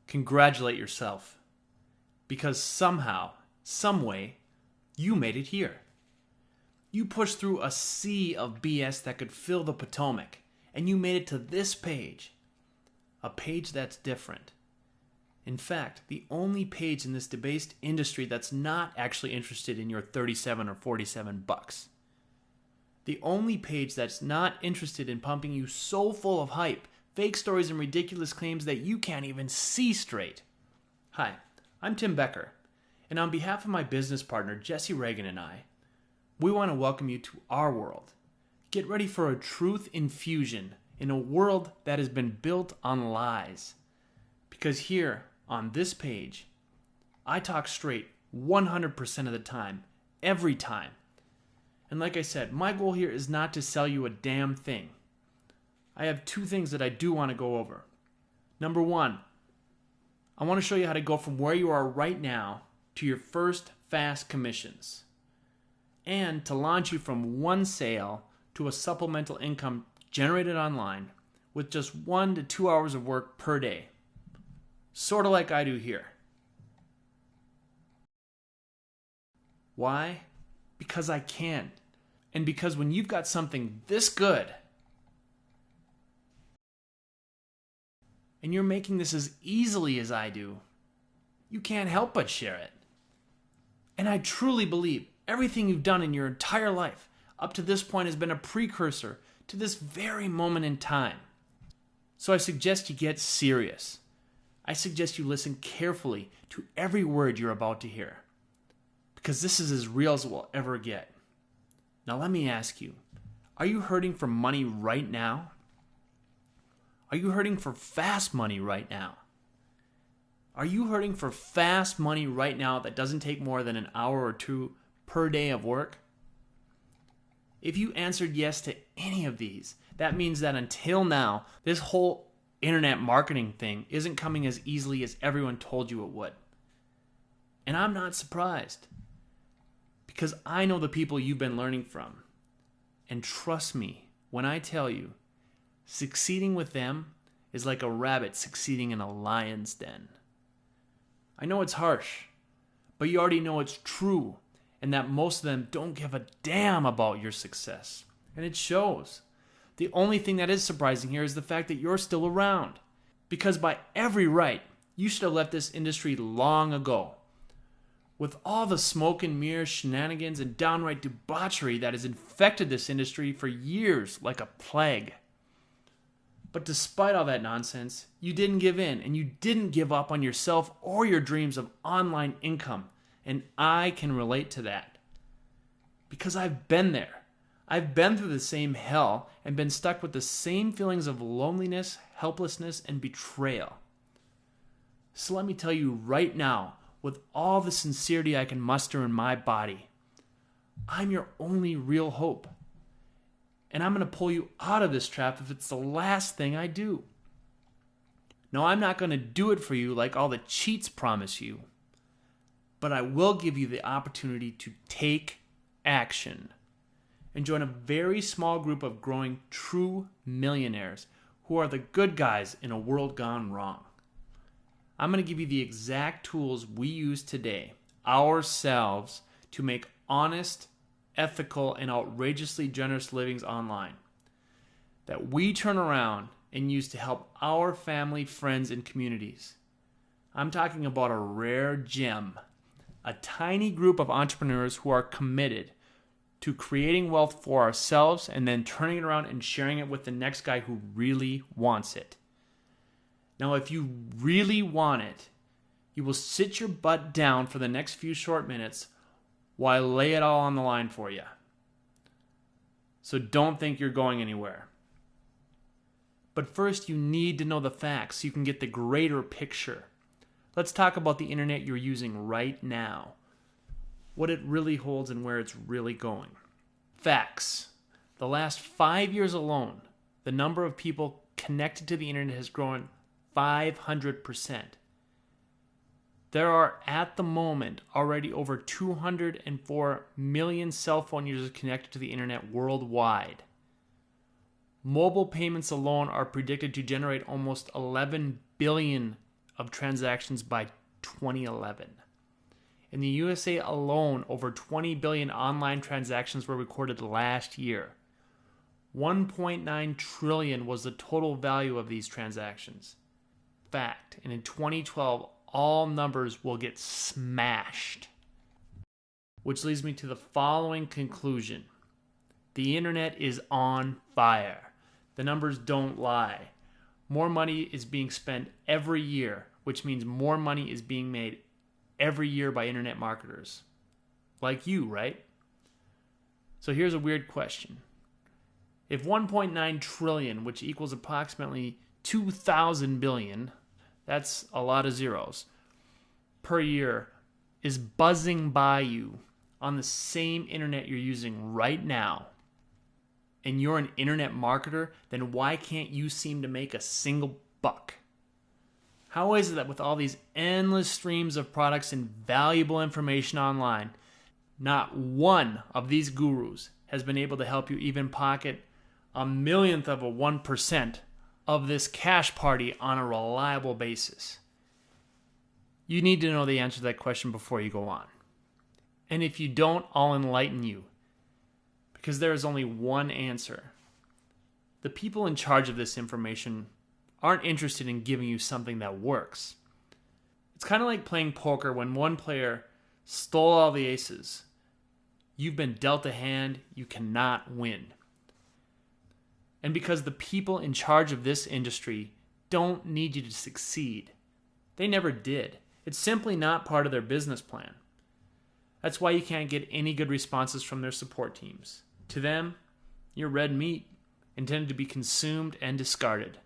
congratulate yourself. Because somehow, some way, you made it here. You pushed through a sea of BS that could fill the Potomac, and you made it to this page. A page that's different. In fact, the only page in this debased industry that's not actually interested in your 37 or 47 bucks. The only page that's not interested in pumping you so full of hype, fake stories, and ridiculous claims that you can't even see straight. Hi, I'm Tim Becker, and on behalf of my business partner Jesse Reagan and I, we want to welcome you to our world. Get ready for a truth infusion in a world that has been built on lies. Because here, on this page, I talk straight 100% of the time, every time. And like I said, my goal here is not to sell you a damn thing. I have two things that I do want to go over. Number one, I want to show you how to go from where you are right now to your first fast commissions. And to launch you from one sale to a supplemental income generated online with just 1 to 2 hours of work per day. Sort of like I do here. Why? Because I can. And because when you've got something this good, and you're making this as easily as I do, you can't help but share it. And I truly believe everything you've done in your entire life up to this point has been a precursor to this very moment in time. So I suggest you get serious. I suggest you listen carefully to every word you're about to hear, because this is as real as it will ever get. Now let me ask you, are you hurting for money right now? Are you hurting for fast money right now? Are you hurting for fast money right now that doesn't take more than an hour or two per day of work? If you answered yes to any of these, that means that until now, this whole internet marketing thing isn't coming as easily as everyone told you it would. And I'm not surprised, because I know the people you've been learning from. And trust me when I tell you, succeeding with them is like a rabbit succeeding in a lion's den. I know it's harsh, but you already know it's true, and that most of them don't give a damn about your success. And it shows. The only thing that is surprising here is the fact that you're still around. Because by every right, you should have left this industry long ago. With all the smoke and mirrors, shenanigans, and downright debauchery that has infected this industry for years like a plague. But despite all that nonsense, you didn't give in, and you didn't give up on yourself or your dreams of online income. And I can relate to that. Because I've been there. I've been through the same hell and been stuck with the same feelings of loneliness, helplessness, and betrayal. So let me tell you right now, with all the sincerity I can muster in my body, I'm your only real hope. And I'm going to pull you out of this trap if it's the last thing I do. No, I'm not going to do it for you like all the cheats promise you. But I will give you the opportunity to take action and join a very small group of growing true millionaires who are the good guys in a world gone wrong. I'm going to give you the exact tools we use today, ourselves, to make honest, ethical, and outrageously generous livings online that we turn around and use to help our family, friends, and communities. I'm talking about a rare gem, a tiny group of entrepreneurs who are committed to creating wealth for ourselves and then turning it around and sharing it with the next guy who really wants it. Now, if you really want it, you will sit your butt down for the next few short minutes while I lay it all on the line for you. So don't think you're going anywhere. But first, you need to know the facts so you can get the greater picture. Let's talk about the internet you're using right now, what it really holds and where it's really going. Facts. The last 5 years alone, the number of people connected to the internet has grown 500%. There are, at the moment, already over 204 million cell phone users connected to the internet worldwide. Mobile payments alone are predicted to generate almost $11 billion of transactions by 2011. In the USA alone, over 20 billion online transactions were recorded last year. 1.9 trillion was the total value of these transactions. Fact, and in 2012, all numbers will get smashed. Which leads me to the following conclusion. The internet is on fire. The numbers don't lie. More money is being spent every year, which means more money is being made every year by internet marketers. Like you, right? So here's a weird question. If 1.9 trillion, which equals approximately 2,000 billion, that's a lot of zeros, per year, is buzzing by you on the same internet you're using right now, and you're an internet marketer, then why can't you seem to make a single buck? How is it that with all these endless streams of products and valuable information online, not one of these gurus has been able to help you even pocket a millionth of a 1% of this cash party on a reliable basis? You need to know the answer to that question before you go on. And if you don't, I'll enlighten you. Because there is only one answer. The people in charge of this information aren't interested in giving you something that works. It's kind of like playing poker when one player stole all the aces. You've been dealt a hand you cannot win. And because the people in charge of this industry don't need you to succeed. They never did. It's simply not part of their business plan. That's why you can't get any good responses from their support teams. To them, you're red meat, intended to be consumed and discarded.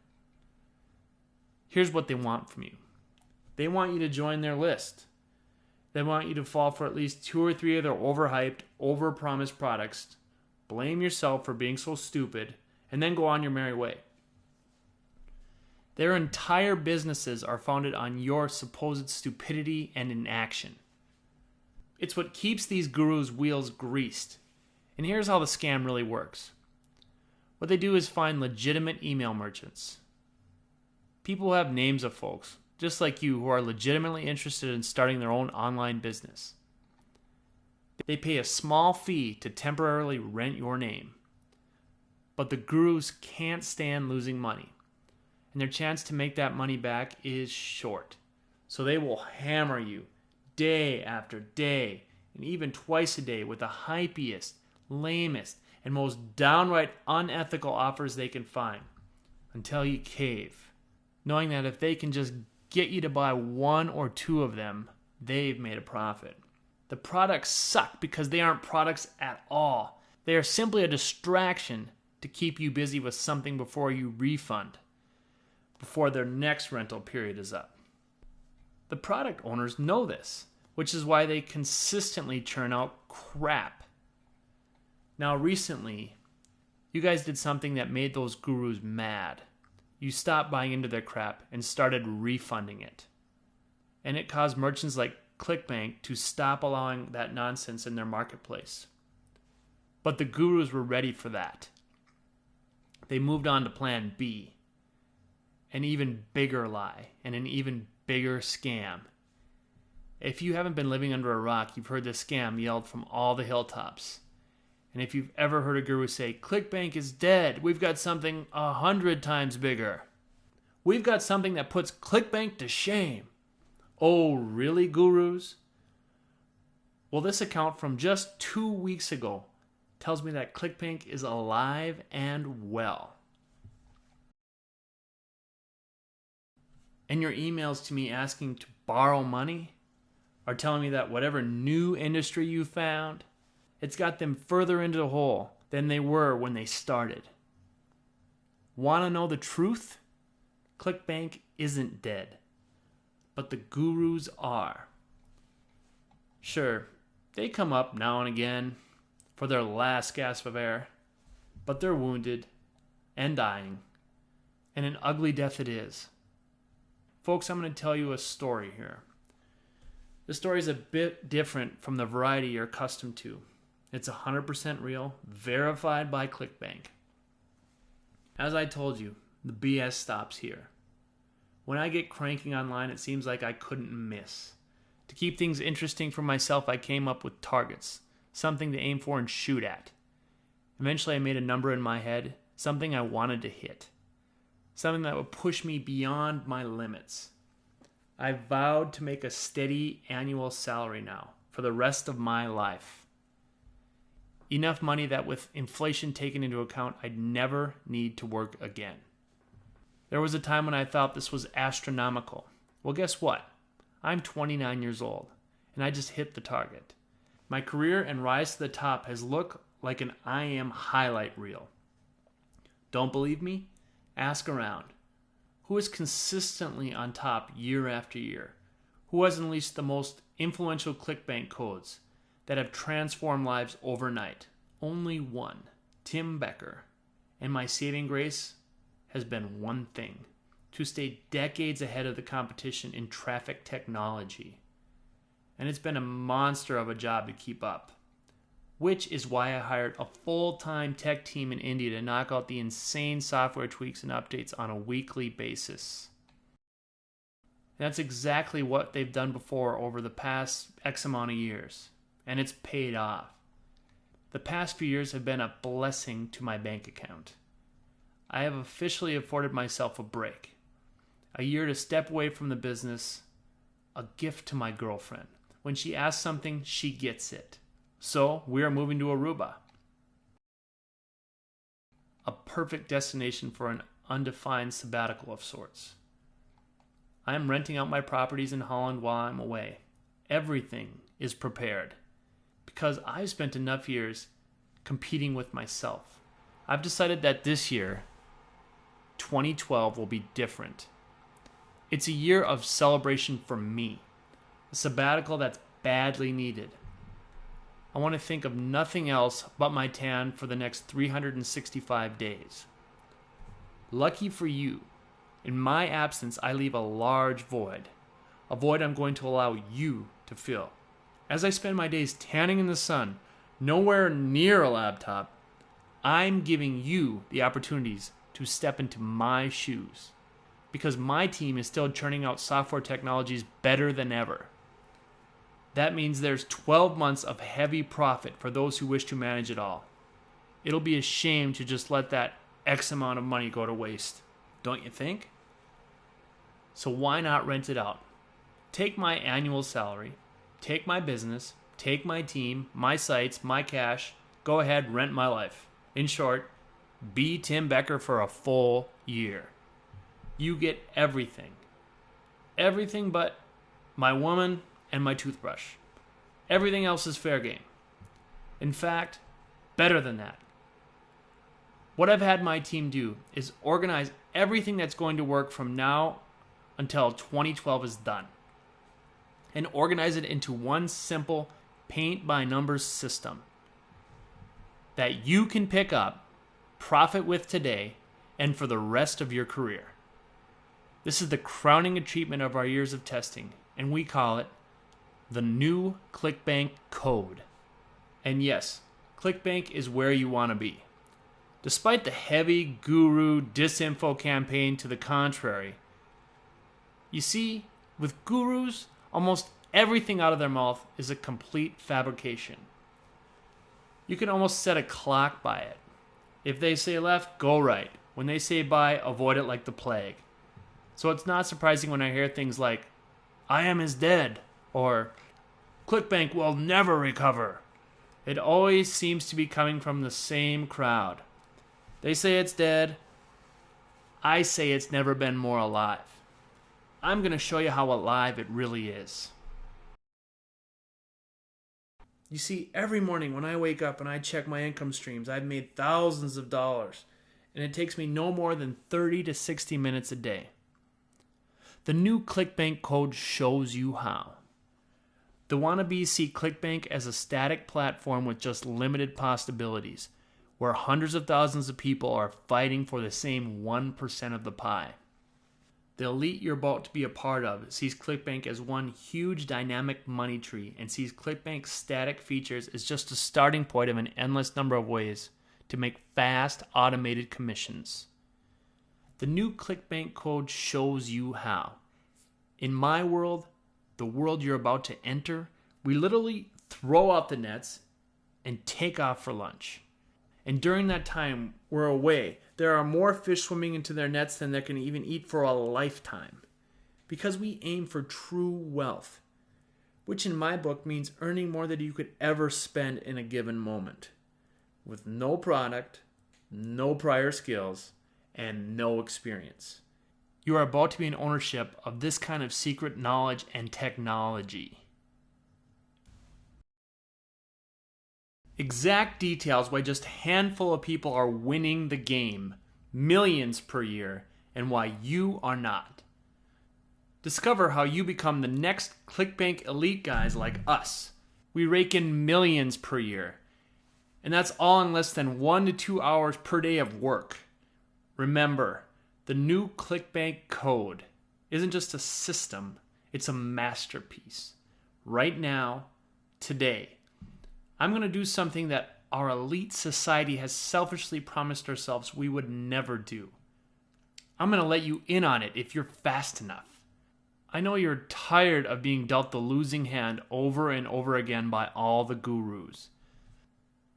Here's what they want from you. They want you to join their list. They want you to fall for at least 2 or 3 of their overhyped, overpromised products, blame yourself for being so stupid, and then go on your merry way. Their entire businesses are founded on your supposed stupidity and inaction. It's what keeps these gurus' wheels greased. And here's how the scam really works. What they do is find legitimate email merchants. People who have names of folks, just like you, who are legitimately interested in starting their own online business. They pay a small fee to temporarily rent your name. But the gurus can't stand losing money. And their chance to make that money back is short. So they will hammer you day after day, and even twice a day, with the hypiest, lamest, and most downright unethical offers they can find, until you cave, knowing that if they can just get you to buy 1 or 2 of them, they've made a profit. The products suck because they aren't products at all. They are simply a distraction to keep you busy with something before you refund, before their next rental period is up. The product owners know this, which is why they consistently churn out crap. Now recently, you guys did something that made those gurus mad. You stopped buying into their crap and started refunding it. And it caused merchants like ClickBank to stop allowing that nonsense in their marketplace. But the gurus were ready for that. They moved on to plan B, an even bigger lie and an even bigger scam. If you haven't been living under a rock, you've heard this scam yelled from all the hilltops. And if you've ever heard a guru say, ClickBank is dead, we've got something 100 times bigger. We've got something that puts ClickBank to shame. Oh, really, gurus? Well, this account from just 2 weeks ago tells me that ClickBank is alive and well. And your emails to me asking to borrow money are telling me that whatever new industry you found, it's got them further into the hole than they were when they started. Want to know the truth? ClickBank isn't dead, but the gurus are. Sure, they come up now and again for their last gasp of air, but they're wounded and dying, and an ugly death it is. Folks, I'm going to tell you a story here. The story is a bit different from the variety you're accustomed to. It's 100% real, verified by ClickBank. As I told you, the BS stops here. When I get cranking online, it seems like I couldn't miss. To keep things interesting for myself, I came up with targets, something to aim for and shoot at. Eventually, I made a number in my head, something I wanted to hit, something that would push me beyond my limits. I vowed to make a steady annual salary now for the rest of my life. Enough money that with inflation taken into account, I'd never need to work again. There was a time when I thought this was astronomical. Well, guess what? I'm 29 years old, and I just hit the target. My career and rise to the top has looked like an I am highlight reel. Don't believe me? Ask around. Who is consistently on top year after year? Who has unleashed the most influential ClickBank codes that have transformed lives overnight? Only one, Tim Becker. And my saving grace has been one thing: to stay decades ahead of the competition in traffic technology. And it's been a monster of a job to keep up, which is why I hired a full-time tech team in India to knock out the insane software tweaks and updates on a weekly basis. That's exactly what they've done before over the past X amount of years, and it's paid off. The past few years have been a blessing to my bank account. I have officially afforded myself a break, a year to step away from the business, a gift to my girlfriend. When she asks something, she gets it. So we are moving to Aruba, a perfect destination for an undefined sabbatical of sorts. I am renting out my properties in Holland while I'm away. Everything is prepared because I've spent enough years competing with myself. I've decided that this year, 2012, will be different. It's a year of celebration for me, a sabbatical that's badly needed. I want to think of nothing else but my tan for the next 365 days. Lucky for you, in my absence, I leave a large void, a void I'm going to allow you to fill. As I spend my days tanning in the sun, nowhere near a laptop, I'm giving you the opportunities to step into my shoes, because my team is still churning out software technologies better than ever. That means there's 12 months of heavy profit for those who wish to manage it all. It'll be a shame to just let that X amount of money go to waste, don't you think? So why not rent it out? Take my annual salary, take my business, take my team, my sites, my cash, go ahead, rent my life. In short, be Tim Becker for a full year. You get everything. Everything but my woman and my toothbrush. Everything else is fair game. In fact, better than that. What I've had my team do is organize everything that's going to work from now until 2012 is done, and organize it into one simple paint-by-numbers system that you can pick up, profit with today, and for the rest of your career. This is the crowning achievement of our years of testing, and we call it the new ClickBank Code. And yes, ClickBank is where you want to be. Despite the heavy guru disinfo campaign to the contrary, you see, with gurus, almost everything out of their mouth is a complete fabrication. You can almost set a clock by it. If they say left, go right. When they say bye, avoid it like the plague. So it's not surprising when I hear things like, "I am is dead," or "ClickBank will never recover." It always seems to be coming from the same crowd. They say it's dead. I say it's never been more alive. I'm going to show you how alive it really is. You see, every morning when I wake up and I check my income streams, I've made thousands of dollars, and it takes me no more than 30 to 60 minutes a day. The new ClickBank Code shows you how. The wannabes see ClickBank as a static platform with just limited possibilities, where hundreds of thousands of people are fighting for the same 1% of the pie. The elite you're about to be a part of sees ClickBank as one huge dynamic money tree and sees ClickBank's static features as just a starting point of an endless number of ways to make fast, automated commissions. The new ClickBank Code shows you how. In my world, the world you're about to enter, we literally throw out the nets and take off for lunch. And during that time we're away, there are more fish swimming into their nets than they can even eat for a lifetime. Because we aim for true wealth, which in my book means earning more than you could ever spend in a given moment, with no product, no prior skills, and no experience. You are about to be in ownership of this kind of secret knowledge and technology. Exact details why just a handful of people are winning the game, millions per year, and why you are not. Discover how you become the next ClickBank elite guys like us. We rake in millions per year, and that's all in less than 1 to 2 hours per day of work. Remember, the new ClickBank Code isn't just a system, it's a masterpiece. Right now, today, I'm going to do something that our elite society has selfishly promised ourselves we would never do. I'm going to let you in on it if you're fast enough. I know you're tired of being dealt the losing hand over and over again by all the gurus.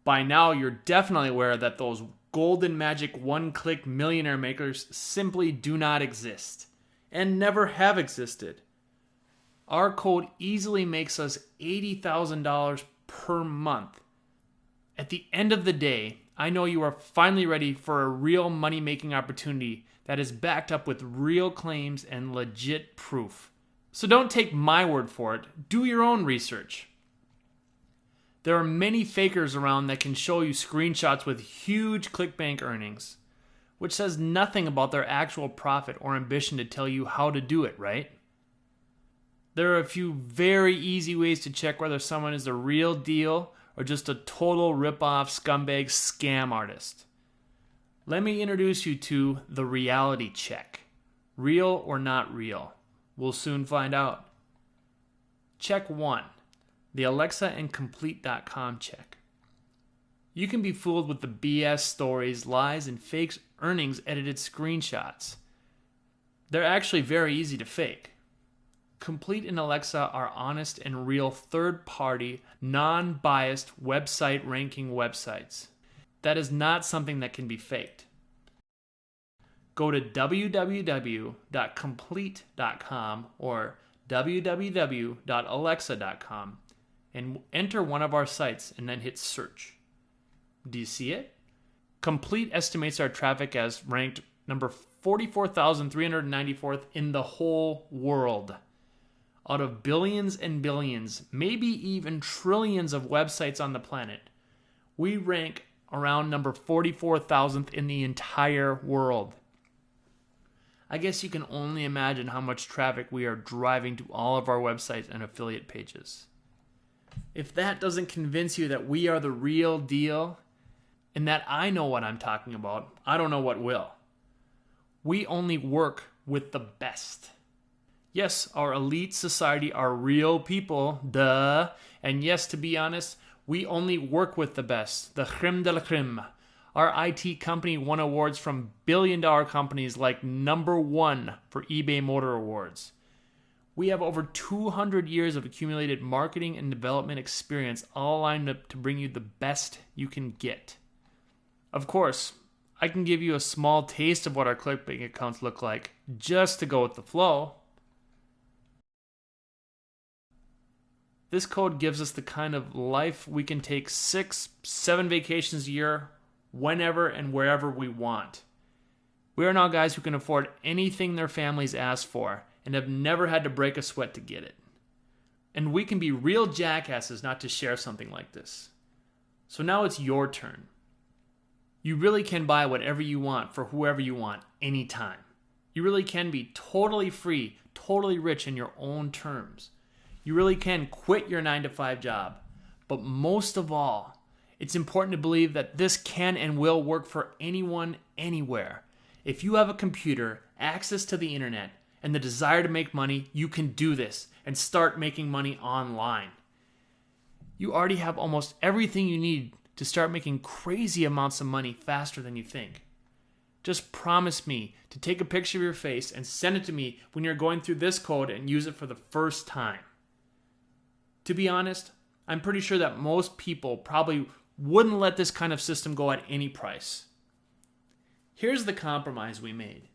By now, you're definitely aware that those golden magic one-click millionaire makers simply do not exist and never have existed. Our code easily makes us $80,000 per month. At the end of the day, I know you are finally ready for a real money-making opportunity that is backed up with real claims and legit proof. So don't take my word for it. Do your own research. There are many fakers around that can show you screenshots with huge ClickBank earnings, which says nothing about their actual profit or ambition to tell you how to do it, right? There are a few very easy ways to check whether someone is the real deal or just a total rip-off scumbag scam artist. Let me introduce you to the reality check. Real or not real? We'll soon find out. Check 1. The Alexa and Complete.com check. You can be fooled with the BS stories, lies, and fake earnings edited screenshots. They're actually very easy to fake. Complete and Alexa are honest and real third-party, non-biased website ranking websites. That is not something that can be faked. Go to www.complete.com or www.alexa.com and enter one of our sites and then hit search. Do you see it? Complete estimates our traffic as ranked number 44,394th in the whole world. Out of billions and billions, maybe even trillions of websites on the planet, we rank around number 44,000th in the entire world. I guess you can only imagine how much traffic we are driving to all of our websites and affiliate pages. If that doesn't convince you that we are the real deal, and that I know what I'm talking about, I don't know what will. We only work with the best. Yes, our elite society are real people, duh. And yes, to be honest, we only work with the best, the creme de la creme. Our IT company won awards from billion-dollar companies like #1 for eBay Motor Awards. We have over 200 years of accumulated marketing and development experience, all lined up to bring you the best you can get. Of course, I can give you a small taste of what our ClickBank accounts look like, just to go with the flow. This code gives us the kind of life we can take 6-7 vacations a year, whenever and wherever we want. We are now guys who can afford anything their families ask for and have never had to break a sweat to get it. And we can be real jackasses not to share something like this. So now it's your turn. You really can buy whatever you want for whoever you want, anytime. You really can be totally free, totally rich in your own terms. You really can quit your 9-to-5 job. But most of all, it's important to believe that this can and will work for anyone, anywhere. If you have a computer, access to the internet, and the desire to make money, you can do this and start making money online. You already have almost everything you need to start making crazy amounts of money faster than you think. Just promise me to take a picture of your face and send it to me when you're going through this code and use it for the first time. To be honest, I'm pretty sure that most people probably wouldn't let this kind of system go at any price. Here's the compromise we made.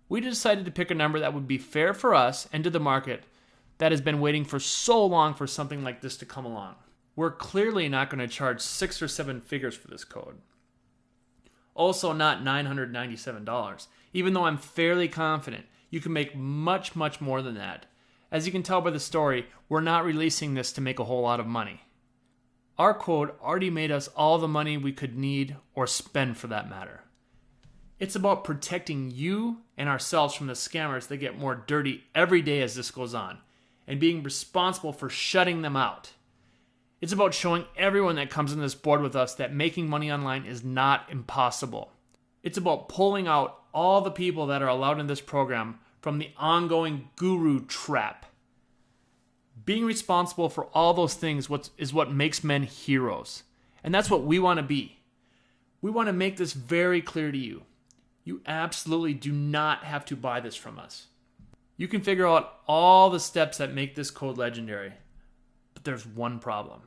We decided to pick a number that would be fair for us and to the market that has been waiting for so long for something like this to come along. We're clearly not going to charge 6 or 7 figures for this code. Also not $997, even though I'm fairly confident you can make much, much more than that. As you can tell by the story, we're not releasing this to make a whole lot of money. Our code already made us all the money we could need or spend for that matter. It's about protecting you and ourselves from the scammers that get more dirty every day as this goes on, and being responsible for shutting them out. It's about showing everyone that comes on this board with us that making money online is not impossible. It's about pulling out all the people that are allowed in this program from the ongoing guru trap. Being responsible for all those things is what makes men heroes. And that's what we want to be. We want to make this very clear to you. You absolutely do not have to buy this from us. You can figure out all the steps that make this code legendary. But there's one problem.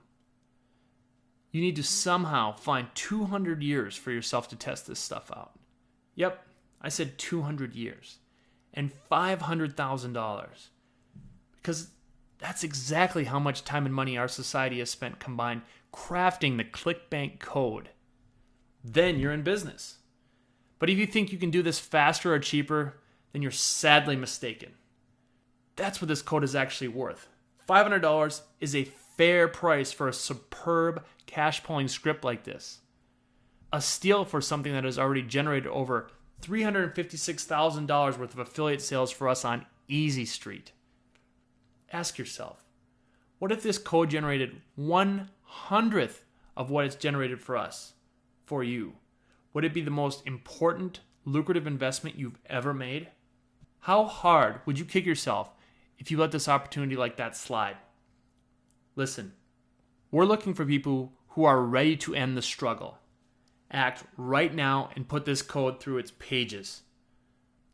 You need to somehow find 200 years for yourself to test this stuff out. Yep, I said 200 years. And $500,000. Because that's exactly how much time and money our society has spent combined crafting the ClickBank Code. Then you're in business. But if you think you can do this faster or cheaper, then you're sadly mistaken. That's what this code is actually worth. $500 is a fair price for a superb cash pulling script like this. A steal for something that has already generated over $356,000 worth of affiliate sales for us on Easy Street. Ask yourself, what if this code generated 1/100th of what it's generated for us, for you? Would it be the most important, lucrative investment you've ever made? How hard would you kick yourself if you let this opportunity like that slide? Listen, we're looking for people who are ready to end the struggle. Act right now and put this code through its pages.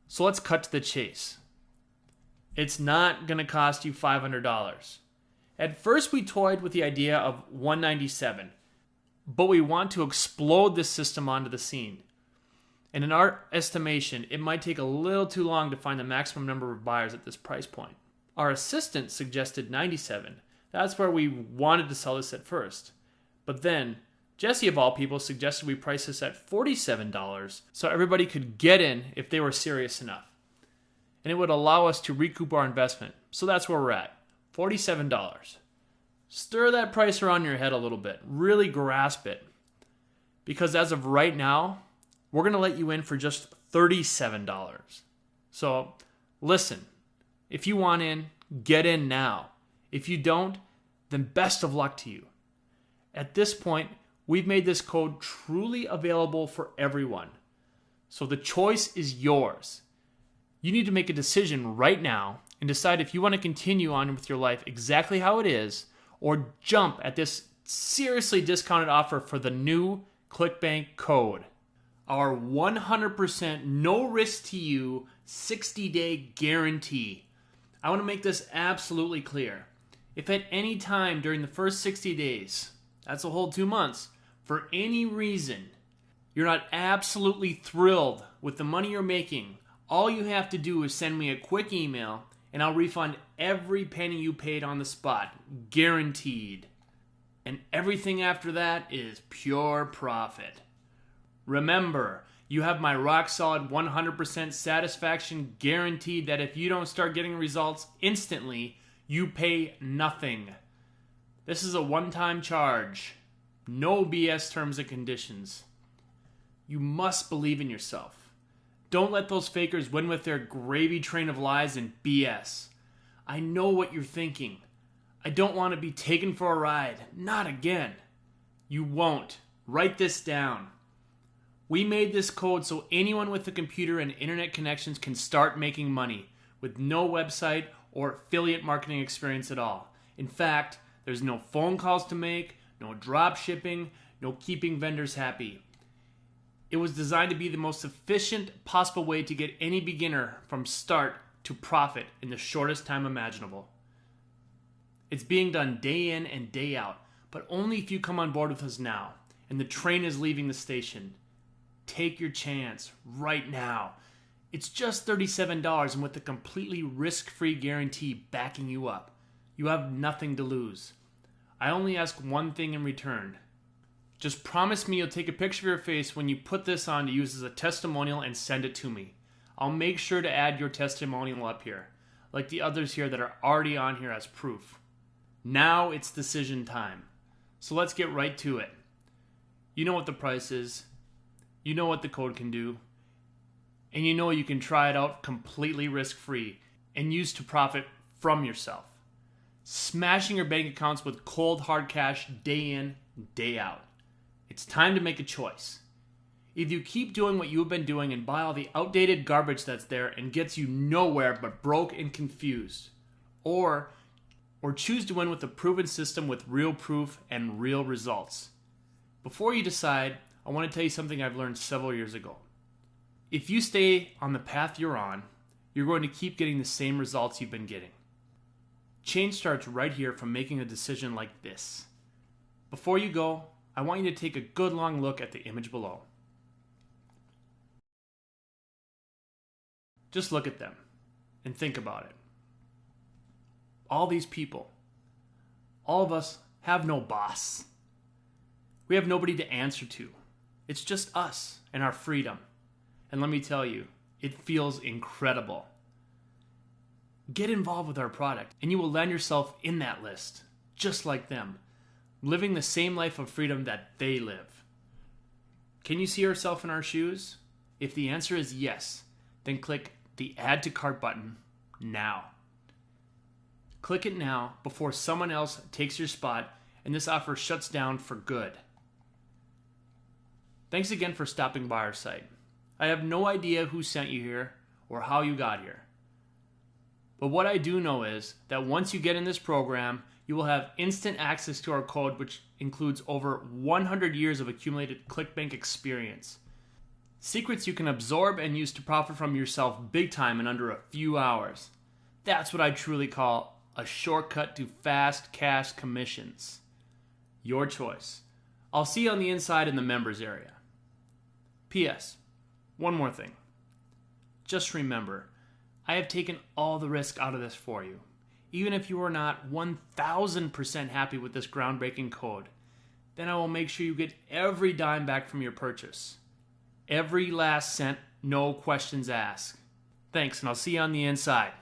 So let's cut to the chase. It's not going to cost you $500. At first we toyed with the idea of $197, but we want to explode this system onto the scene. And in our estimation, it might take a little too long to find the maximum number of buyers at this price point. Our assistant suggested $97. That's where we wanted to sell this at first. But then, Jesse of all people suggested we price this at $47 so everybody could get in if they were serious enough. And it would allow us to recoup our investment. So that's where we're at, $47. Stir that price around in your head a little bit. Really grasp it. Because as of right now, we're going to let you in for just $37. So listen, if you want in, get in now. If you don't, then best of luck to you. At this point, we've made this code truly available for everyone. So the choice is yours. You need to make a decision right now and decide if you want to continue on with your life exactly how it is or jump at this seriously discounted offer for the new ClickBank Code. Our 100% no risk to you 60-day guarantee. I want to make this absolutely clear. If at any time during the first 60 days, that's a whole 2 months, for any reason, you're not absolutely thrilled with the money you're making, all you have to do is send me a quick email and I'll refund every penny you paid on the spot. Guaranteed. And everything after that is pure profit. Remember, you have my rock solid 100% satisfaction guaranteed that if you don't start getting results instantly, you pay nothing. This is a one-time charge. No BS terms and conditions. You must believe in yourself. Don't let those fakers win with their gravy train of lies and BS. I know what you're thinking. I don't want to be taken for a ride. Not again. You won't. Write this down. We made this code so anyone with a computer and internet connections can start making money with no website or affiliate marketing experience at all. In fact, there's no phone calls to make, no drop shipping, no keeping vendors happy. It was designed to be the most efficient possible way to get any beginner from start to profit in the shortest time imaginable. It's being done day in and day out, but only if you come on board with us now, and the train is leaving the station. Take your chance right now. It's just $37, and with a completely risk-free guarantee backing you up, you have nothing to lose. I only ask one thing in return. Just promise me you'll take a picture of your face when you put this on to use as a testimonial and send it to me. I'll make sure to add your testimonial up here, like the others here that are already on here as proof. Now it's decision time. So let's get right to it. You know what the price is. You know what the code can do. And you know you can try it out completely risk-free and use to profit from yourself. Smashing your bank accounts with cold hard cash day in, day out. It's time to make a choice. Either you keep doing what you've been doing and buy all the outdated garbage that's there and gets you nowhere but broke and confused. Or choose to win with a proven system with real proof and real results. Before you decide, I want to tell you something I've learned several years ago. If you stay on the path you're on, you're going to keep getting the same results you've been getting. Change starts right here from making a decision like this. Before you go, I want you to take a good long look at the image below. Just look at them and think about it. All these people, all of us have no boss. We have nobody to answer to. It's just us and our freedom. And let me tell you, it feels incredible. Get involved with our product and you will land yourself in that list, just like them, living the same life of freedom that they live. Can you see yourself in our shoes? If the answer is yes, then click the Add to Cart button now. Click it now before someone else takes your spot and this offer shuts down for good. Thanks again for stopping by our site. I have no idea who sent you here or how you got here. But what I do know is that once you get in this program, you will have instant access to our code, which includes over 100 years of accumulated ClickBank experience. Secrets you can absorb and use to profit from yourself big time in under a few hours. That's what I truly call a shortcut to fast cash commissions. Your choice. I'll see you on the inside in the members area. P.S. One more thing. Just remember, I have taken all the risk out of this for you. Even if you are not 1000% happy with this groundbreaking code, then I will make sure you get every dime back from your purchase. Every last cent, no questions asked. Thanks, and I'll see you on the inside.